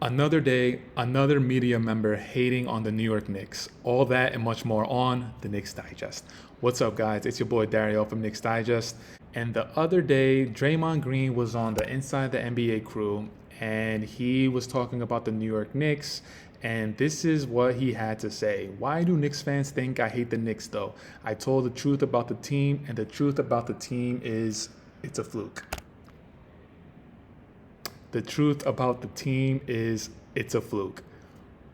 Another day, another media member hating on the New York Knicks. All that and much more on the Knicks Digest. What's up, guys? It's your boy Dariel from Knicks Digest. And the other day, Draymond Green was on the Inside the NBA crew, and he was talking about the New York Knicks. And this is what he had to say. Why do Knicks fans think I hate the Knicks, though? I told the truth about the team, and the truth about the team is it's a fluke. The truth about the team is it's a fluke.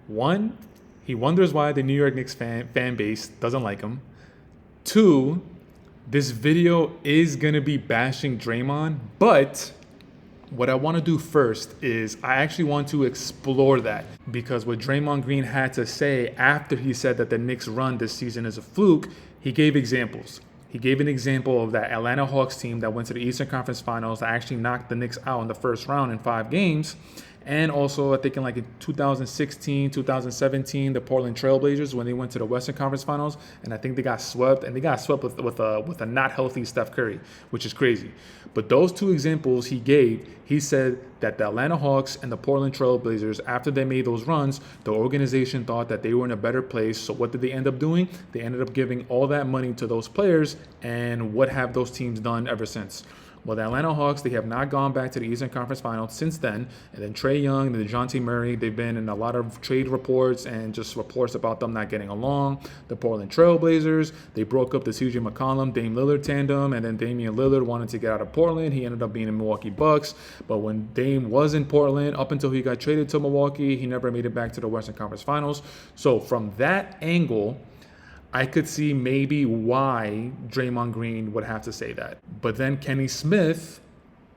One, he wonders why the New York Knicks fan base doesn't like him. Two, this video is going to be bashing Draymond, but what I want to do first is I actually want to explore that, because what Draymond Green had to say after he said that the Knicks run this season is a fluke, he gave examples. He gave an example of that Atlanta Hawks team that went to the Eastern Conference Finals that actually knocked the Knicks out in the first round in 5 games. And also, I think in 2016, 2017, the Portland Trailblazers, when they went to the Western Conference Finals, and I think they got swept, and they got swept with a not healthy Steph Curry, which is crazy. But those 2 examples he gave, he said that the Atlanta Hawks and the Portland Trailblazers, after they made those runs, the organization thought that they were in a better place. So what did they end up doing? They ended up giving all that money to those players, and what have those teams done ever since? Well, the Atlanta Hawks, they have not gone back to the Eastern Conference Finals since then. And then Trae Young and DeJounte Murray, they've been in a lot of trade reports and just reports about them not getting along. The Portland Trailblazers, they broke up the CJ McCollum, Dame Lillard tandem, and then Damian Lillard wanted to get out of Portland. He ended up being in Milwaukee Bucks. But when Dame was in Portland, up until he got traded to Milwaukee, he never made it back to the Western Conference Finals. So from that angle, I could see maybe why Draymond Green would have to say that. But then Kenny Smith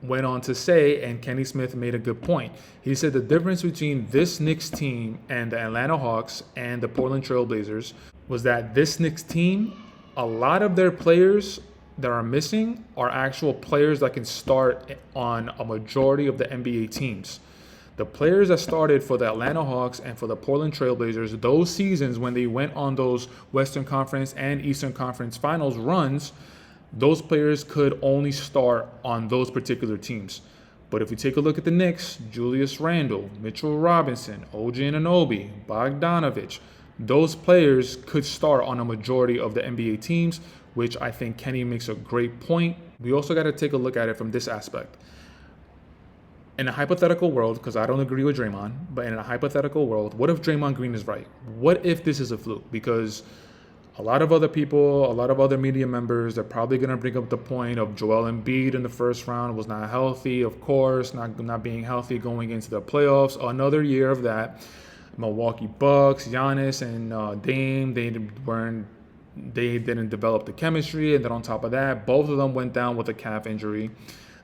went on to say, and Kenny Smith made a good point. He said the difference between this Knicks team and the Atlanta Hawks and the Portland Trailblazers was that this Knicks team, a lot of their players that are missing are actual players that can start on a majority of the NBA teams. The players that started for the Atlanta Hawks and for the Portland Trailblazers, those seasons when they went on those Western Conference and Eastern Conference Finals runs, those players could only start on those particular teams. But if we take a look at the Knicks, Julius Randle, Mitchell Robinson, OG Anunoby, Bogdanovich, those players could start on a majority of the NBA teams, which I think Kenny makes a great point. We also got to take a look at it from this aspect. In a hypothetical world, because I don't agree with Draymond, but in a hypothetical world, what if Draymond Green is right? What if this is a fluke? Because a lot of other people, a lot of other media members, they're probably going to bring up the point of Joel Embiid in the first round was not healthy, of course, not being healthy going into the playoffs. Another year of that. Milwaukee Bucks, Giannis and Dame, they didn't develop the chemistry. And then on top of that, both of them went down with a calf injury.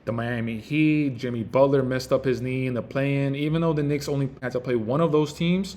The Miami Heat, Jimmy Butler messed up his knee in the play-in. Even though the Knicks only had to play one of those teams,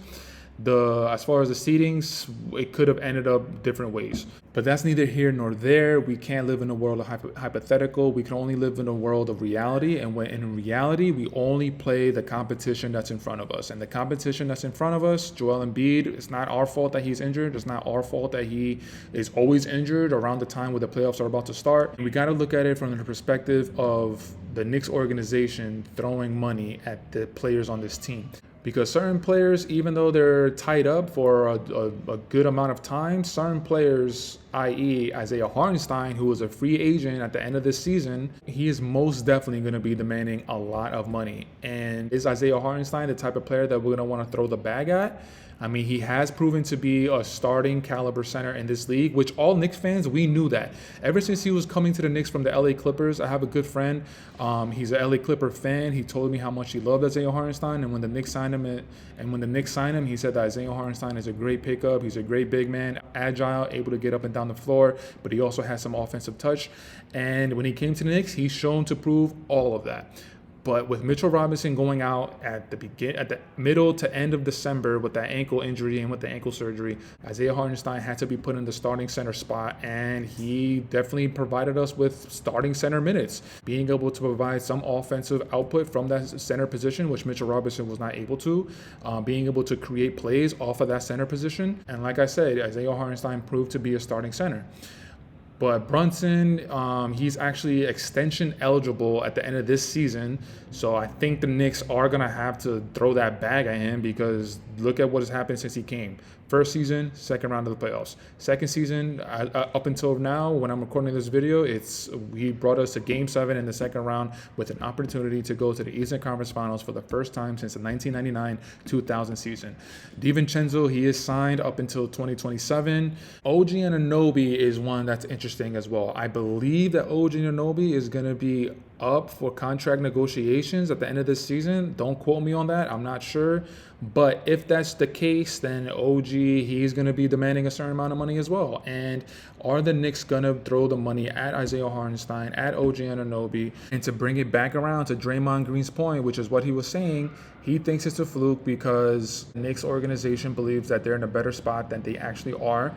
as far as the seedings, it could have ended up different ways. But that's neither here nor there. We can't live in a world of hypothetical. We can only live in a world of reality. And when in reality, we only play the competition that's in front of us. And the competition that's in front of us, Joel Embiid, it's not our fault that he's injured. It's not our fault that he is always injured around the time where the playoffs are about to start. And we got to look at it from the perspective of the Knicks organization throwing money at the players on this team. Because certain players, even though they're tied up for a good amount of time, certain players, i.e. Isaiah Hartenstein, who was a free agent at the end of this season, he is most definitely going to be demanding a lot of money. And is Isaiah Hartenstein the type of player that we're going to want to throw the bag at? I mean, he has proven to be a starting caliber center in this league, which all Knicks fans, we knew that. Ever since he was coming to the Knicks from the LA Clippers, I have a good friend. He's an LA Clipper fan. He told me how much he loved Isaiah Hartenstein. And when the Knicks signed him, he said that Isaiah Hartenstein is a great pickup. He's a great big man, agile, able to get up and down the floor, but he also has some offensive touch. And when he came to the Knicks, he's shown to prove all of that. But with Mitchell Robinson going out at the middle to end of December with that ankle injury and with the ankle surgery, Isaiah Hartenstein had to be put in the starting center spot, and he definitely provided us with starting center minutes, being able to provide some offensive output from that center position, which Mitchell Robinson was not able to, being able to create plays off of that center position. And like I said, Isaiah Hartenstein proved to be a starting center. But Brunson, he's actually extension eligible at the end of this season. So I think the Knicks are going to have to throw that bag at him because look at what has happened since he came. First season, second round of the playoffs. Second season, up until now, when I'm recording this video, he brought us to Game 7 in the second round with an opportunity to go to the Eastern Conference Finals for the first time since the 1999-2000 season. DiVincenzo, he is signed up until 2027. OG Anunoby is one that's interesting as well. I believe that OG Anunoby is going to be up for contract negotiations at the end of this season. Don't quote me on that. I'm not sure. But if that's the case, then OG, he's going to be demanding a certain amount of money as well. And are the Knicks going to throw the money at Isaiah Hartenstein, at OG Anunoby? And to bring it back around to Draymond Green's point, which is what he was saying, he thinks it's a fluke because the Knicks organization believes that they're in a better spot than they actually are.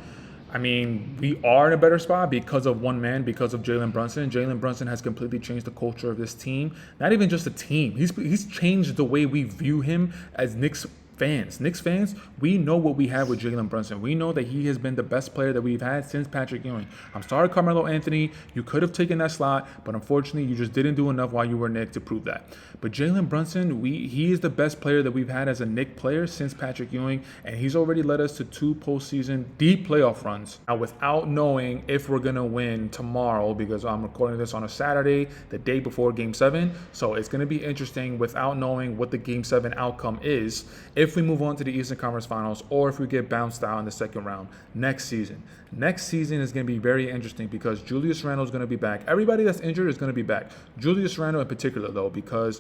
I mean, we are in a better spot because of one man, because of Jalen Brunson. Jalen Brunson has completely changed the culture of this team. Not even just the team. He's changed the way we view him as Knicks fans. Knicks fans, we know what we have with Jalen Brunson. We know that he has been the best player that we've had since Patrick Ewing. I'm sorry, Carmelo Anthony. You could have taken that slot, but unfortunately, you just didn't do enough while you were Knick to prove that. But Jalen Brunson, he is the best player that we've had as a Knick player since Patrick Ewing, and he's already led us to 2 postseason deep playoff runs. Now, without knowing if we're going to win tomorrow, because I'm recording this on a Saturday, the day before Game 7, so it's going to be interesting without knowing what the Game 7 outcome is, if we move on to the Eastern Conference Finals or if we get bounced out in the second round next season. Next season is going to be very interesting because Julius Randle is going to be back. Everybody that's injured is going to be back. Julius Randle in particular, though, because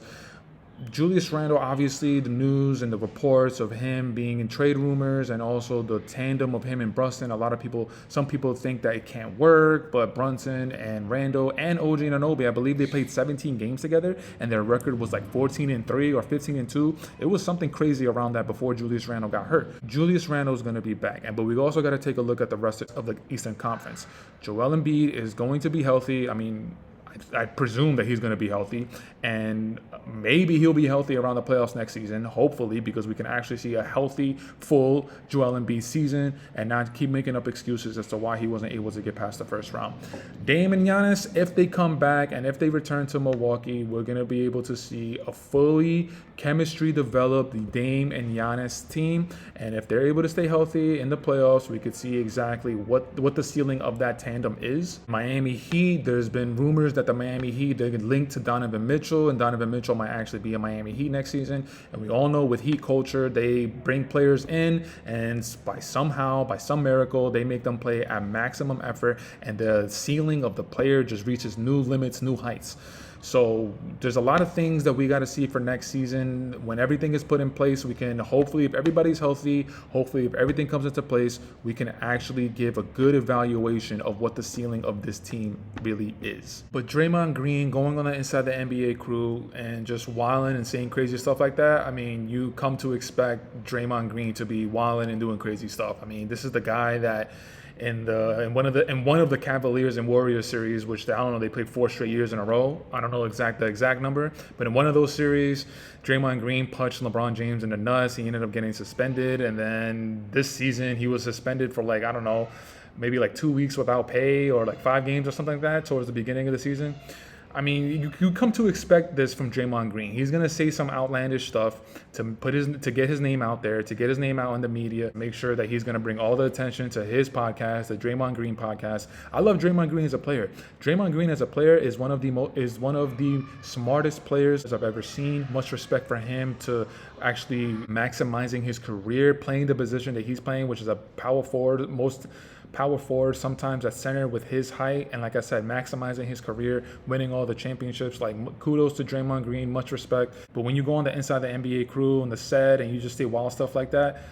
Julius Randle, obviously, the news and the reports of him being in trade rumors and also the tandem of him and Brunson. Some people think that it can't work, but Brunson and Randle and OG Anunoby, I believe they played 17 games together and their record was like 14-3 or 15-2. It was something crazy around that before Julius Randle got hurt. Julius Randle is going to be back, but we also got to take a look at the rest of the Eastern Conference. Joel Embiid is going to be healthy. I presume that he's going to be healthy, and maybe he'll be healthy around the playoffs next season, hopefully, because we can actually see a healthy, full Joel Embiid season and not keep making up excuses as to why he wasn't able to get past the first round. Dame and Giannis, if they come back and if they return to Milwaukee, we're going to be able to see a fully chemistry developed Dame and Giannis team, and if they're able to stay healthy in the playoffs, we could see exactly what the ceiling of that tandem is. Miami Heat, there's been rumors that the Miami Heat, they're linked to Donovan Mitchell, and Donovan Mitchell might actually be a Miami Heat next season. And we all know with Heat culture, they bring players in, and by some miracle, they make them play at maximum effort, and the ceiling of the player just reaches new limits, new heights. So there's a lot of things that we got to see for next season. When everything is put in place, we can hopefully, if everybody's healthy, hopefully if everything comes into place, we can actually give a good evaluation of what the ceiling of this team really is. But Draymond Green going on the inside the NBA crew and just wilding and saying crazy stuff like that, I mean, you come to expect Draymond Green to be wilding and doing crazy stuff. I mean, this is the guy that in one of the Cavaliers and Warriors series, which I don't know, they played 4 straight years in a row. I don't know the exact number, but in one of those series, Draymond Green punched LeBron James in the nuts. He ended up getting suspended, and then this season he was suspended for maybe 2 weeks without pay or 5 games or something like that towards the beginning of the season. I mean, you come to expect this from Draymond Green. He's gonna say some outlandish stuff to get his name out there, to get his name out in the media, make sure that he's gonna bring all the attention to his podcast, the Draymond Green podcast. I love Draymond Green as a player. Draymond Green as a player is one of the smartest players I've ever seen. Much respect for him to actually maximizing his career, playing the position that he's playing, which is a power forward, power forward, sometimes at center with his height, and like I said, maximizing his career, winning all the championships. Kudos to Draymond Green, much respect. But when you go on the inside the NBA crew and the set and you just say wild stuff like that,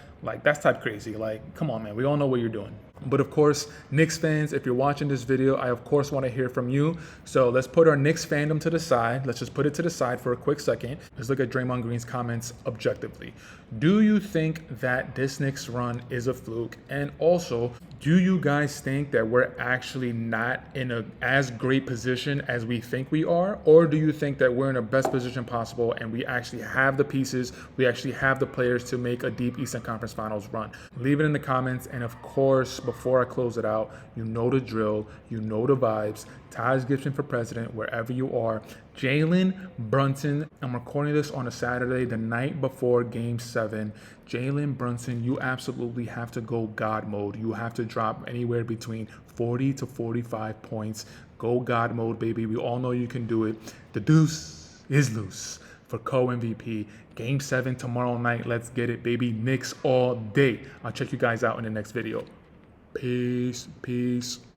that's type crazy. Come on, man, we all know what you're doing. But of course, Knicks fans, if you're watching this video, I of course want to hear from you. So let's put our Knicks fandom to the side. Let's just put it to the side for a quick second. Let's look at Draymond Green's comments objectively. Do you think that this Knicks run is a fluke? And also, do you guys think that we're actually not in a as great position as we think we are? Or do you think that we're in the best position possible and we actually have the pieces, we actually have the players to make a deep Eastern Conference finals run? Leave it in the comments. And of course, before I close it out, you know the drill, you know the vibes. Taj Gibson for president, wherever you are. Jalen Brunson, I'm recording this on a Saturday, the night before Game 7. Jalen Brunson, you absolutely have to go God mode. You have to drop anywhere between 40 to 45 points. Go God mode, baby. We all know you can do it. The deuce is loose for co-MVP. Game 7 tomorrow night. Let's get it, baby. Knicks all day. I'll check you guys out in the next video. Peace.